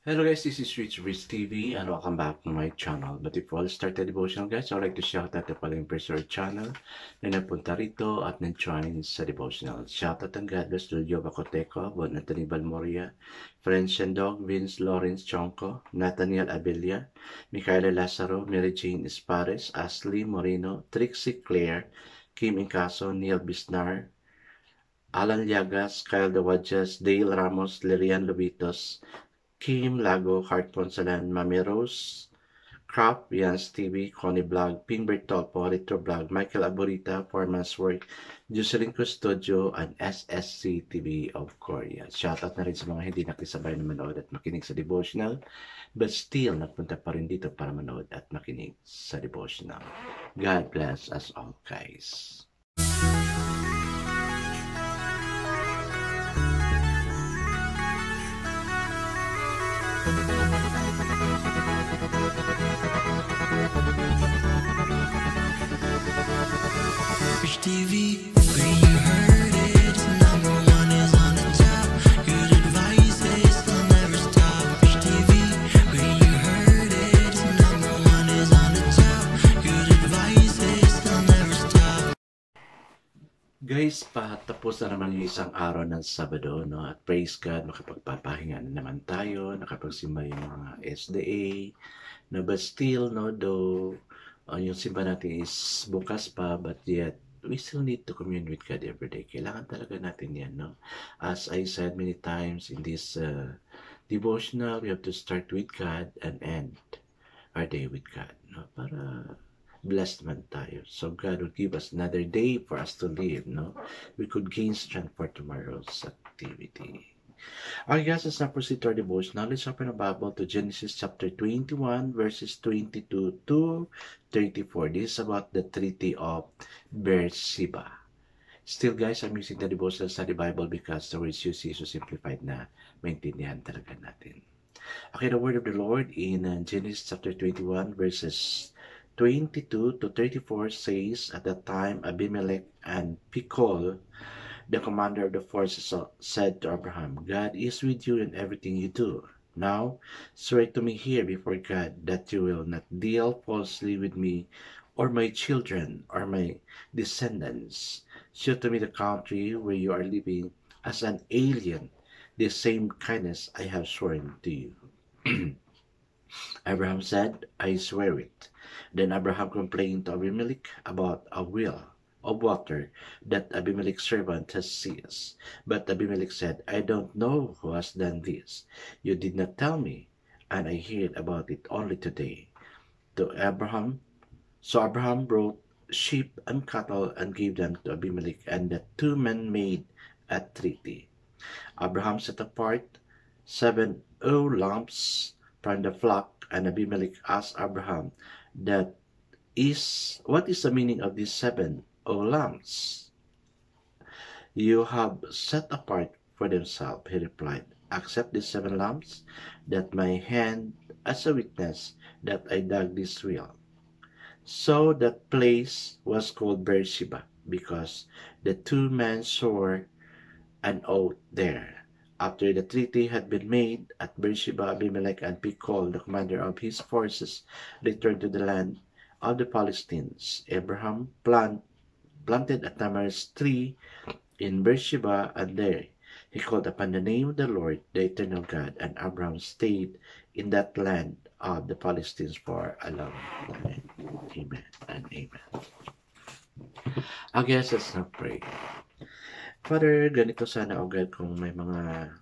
Hello guys, this is Rich TV and welcome back to my channel. But before I start the devotional guys, I'd like to shout out the following person channel na napunta rito at nag-join sa devotional. Shout out ang God bless Julio Bacoteco, Bon Anthony Balmoria, Friends and Dog, Vince Lawrence Chonco, Nathaniel Abelia, Micaela Lazaro, Mary Jane Espares, Ashley Moreno, Trixie Claire, Kim Incaso, Neil Bisnar, Alan Llagas, Kyle Dawadjas, Dale Ramos, Lilian Lobitos, Kim Lago, Heart Ponsalan, Mami Rose, Crop, Yans TV, Connie Vlog, Ping Bertolpo, Retro Vlog, Michael Aburita, Foreman's Work, Jocelyn Custodio, and SSC TV of Korea. Shoutout na rin sa mga hindi nakisabay na manood at makinig sa devotional, but still nagpunta pa rin dito para manood at makinig sa devotional. God bless us all, guys. Rich TV, where you heard it, number one is on the top. Good advice is they'll never stop. Rich TV, where you heard it, number one is on the top. Good advice is they'll never stop. Guys, patapos na naman yung isang araw ng Sabado, no? At praise God, makapagpapahinga na naman tayo, nakapagsimba yung mga SDA, no? But still, no, though, yung simba natin is bukas pa, but yet, we still need to commune with God every day. Kailangan talaga natin yan, no? As I said many times in this devotional, we have to start with God and end our day with God, no? Para blessed man tayo. So God will give us another day for us to live, no? We could gain strength for tomorrow's activity. Okay guys, let's now proceed to our devotional. Let's open the Bible to Genesis chapter 21, verses 22 to 34. This is about the Treaty of Beersheba. Still guys, I'm using the devotional study Bible because the words you see is so simplified na maintindihan talaga natin. Okay, the word of the Lord in Genesis chapter 21, verses 22 to 34 says, At that time Abimelech and Phicol, the commander of the forces, said to Abraham, God is with you in everything you do. Now swear to me here before God that you will not deal falsely with me or my children or my descendants. Show to me the country where you are living as an alien, the same kindness I have sworn to you. Abraham said, I swear it. Then Abraham complained to Abimelech about a well of water that Abimelech's servant has seized. But Abimelech said, I don't know who has done this. You did not tell me, and I heard about it only today. So Abraham brought sheep and cattle and gave them to Abimelech, and the two men made a treaty. Abraham set apart 7 ewe lambs from the flock, and Abimelech asked Abraham, what is the meaning of these 7 lambs you have set apart for themselves? He replied, accept these 7 lambs, that my hand as a witness that I dug this well. So that place was called Beersheba, because the two men swore an oath there. After the treaty had been made at Beersheba, Abimelech and Phicol, the commander of his forces, returned to the land of the Palestinians. Abraham planted a tamarisk tree in Beersheba, and there he called upon the name of the Lord, the eternal God, and Abraham stayed in that land of the Palestinians for a long time. Amen and amen. I guess let's not pray. Father, ganito sana, O God, kung may mga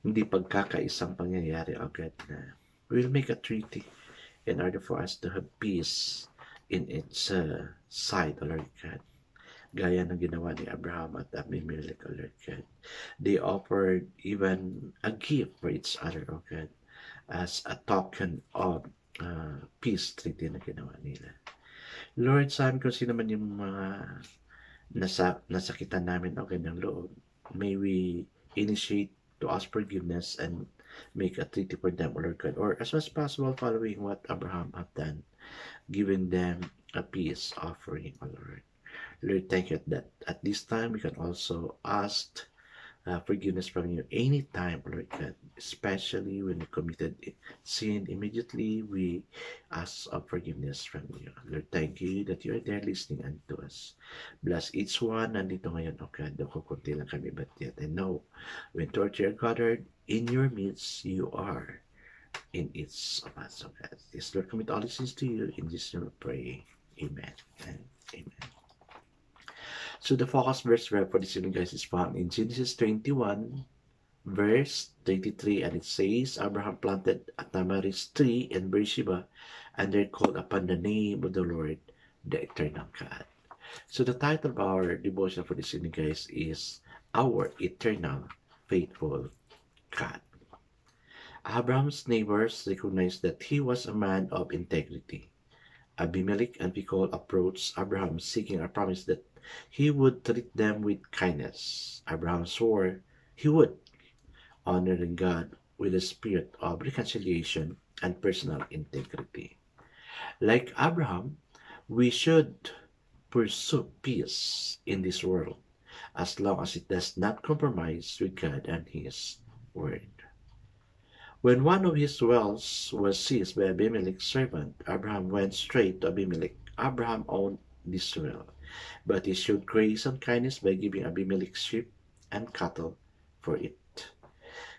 hindi pagkakaisang pangyayari, O God, na we'll make a treaty in order for us to have peace in its side, O Lord God. Gaya ng ginawa ni Abraham at Abimelech, O Lord God. They offered even a gift for each other, O God, as a token of peace treaty na ginawa nila. Lord, sa amin kung sino man yung mga nasakitan namin o ganyang loob, may we initiate to ask forgiveness and make a treaty for them, O Lord God, or as much as possible following what Abraham have done, giving them a peace offering, O Lord. Lord, thank you that at this time we can also ask forgiveness from you anytime, Lord God, especially when we committed sin. Immediately we ask of forgiveness from you. Lord, thank you that you are there listening unto us. Bless each one nandito ngayon, O God. Ako kunti lang kami, but yet I know when two or three are gathered in your midst, you are in each of us, O God. Yes, Lord, commit all these things to you. In Jesus' name we pray. Amen and amen. So the focus verse for this evening, guys, is found in Genesis 21, verse 33, and it says, Abraham planted a tamarisk tree in Beersheba, and they called upon the name of the Lord, the Eternal God. So the title of our devotion for this evening, guys, is Our Eternal Faithful God. Abraham's neighbors recognized that he was a man of integrity. Abimelech and Phicol approached Abraham seeking a promise that he would treat them with kindness. Abraham swore he would, honoring God with a spirit of reconciliation and personal integrity. Like Abraham, we should pursue peace in this world as long as it does not compromise with God and His Word. When one of his wells was seized by Abimelech's servant, Abraham went straight to Abimelech. Abraham owned this well, but he showed grace and kindness by giving Abimelech sheep and cattle for it.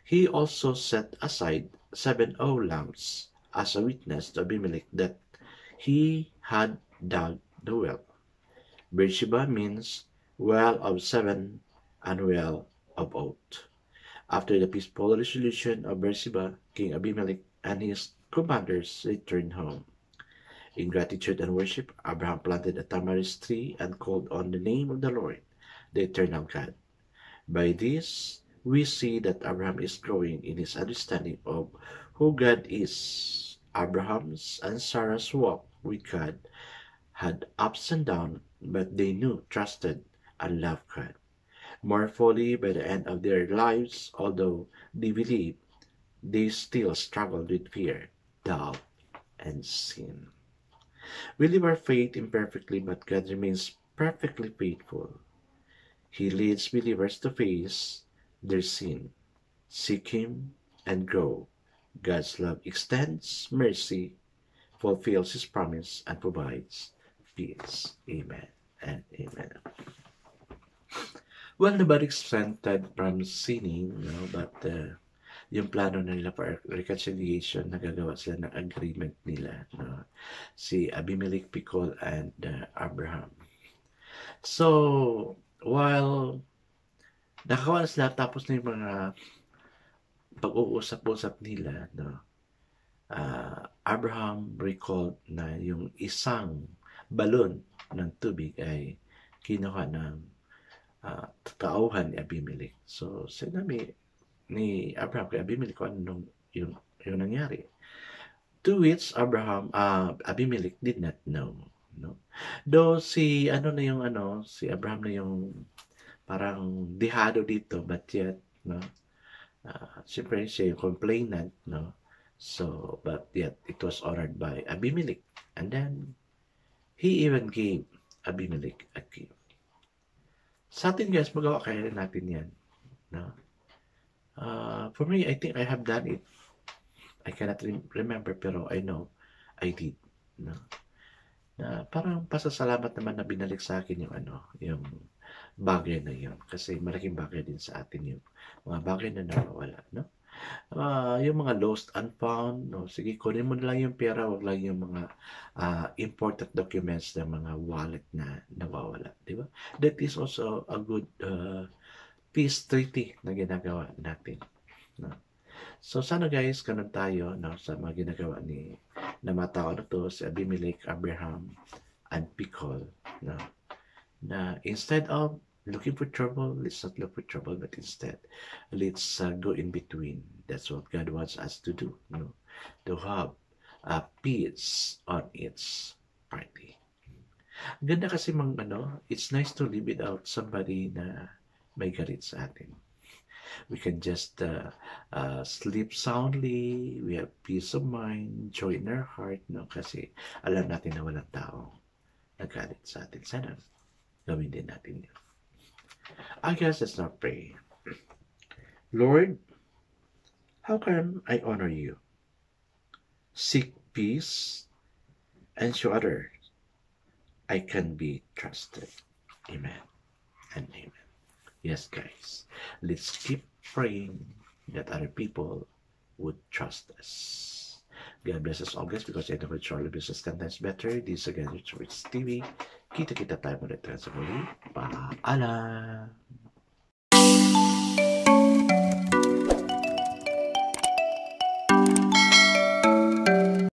He also set aside 7 lambs as a witness to Abimelech that he had dug the well. Beersheba means well of 7 and well of oath. After the peaceful resolution of Beersheba, King Abimelech and his commanders returned home. In gratitude and worship, Abraham planted a tamarisk tree and called on the name of the Lord, the Eternal God. By this, we see that Abraham is growing in his understanding of who God is. Abraham's and Sarah's walk with God had ups and downs, but they knew, trusted, and loved God. More fully by the end of their lives, although they believed, they still struggled with fear, doubt, and sin. We live our faith imperfectly, but God remains perfectly faithful. He leads believers to face their sin, seek Him, and grow. God's love extends mercy, fulfills His promise, and provides peace. Amen and amen. Well, nobody exempted from sinning, but yung plano nila for reconciliation, nagagawa sila ng agreement nila, si Abimelech, Phicol, and Abraham. So, while nakakawa sila, tapos na yung mga pag-uusap-usap nila, Abraham recalled na yung isang balon ng tubig ay kinuha ng tauhan ni Abimelech. So, sinabi ni Abraham kay Abimelech kung anong yung nangyari. To which Abimelech did not know. No? Though si Abraham na yung parang dihado dito, but yet, siyempre siya yung complainant, so, but yet it was honored by Abimelech. And then, he even gave Abimelech a gift. Sa atin, guys, magawa kaya natin yan. For me, I think I have done it. I cannot remember, pero I know I did. Parang pasasalamat naman na binalik sa akin yung bagay na yun. Kasi malaking bagay din sa atin yung mga bagay na nawawala. Yung mga lost and found, sige, kunin mo na lang yung pera, wag lang yung mga important documents ng mga wallet na nawawala, di ba? That is also a good peace treaty na ginagawa natin. So sana guys, ganun tayo sa mga ginagawa na mga tao na to, si Abimelech, Abraham, and Phicol, na instead of looking for trouble, let's not look for trouble, but instead, let's go in between. That's what God wants us to do, to have peace on its party. Ganda kasi it's nice to live without somebody na may galit sa atin. We can just sleep soundly, we have peace of mind, joy in our heart, kasi alam natin na walang tao nagalit sa atin. Sana gawin din natin yun. I guess let's not pray. Lord, How can I honor you? Seek peace and show others I can be trusted. Amen and amen. Yes, guys, let's keep praying that other people would trust us. God bless us all, guys, because I know that Charlie business sometimes better. This again, Rich TV. Kita-kita tayo ulit sa muli. Paalam!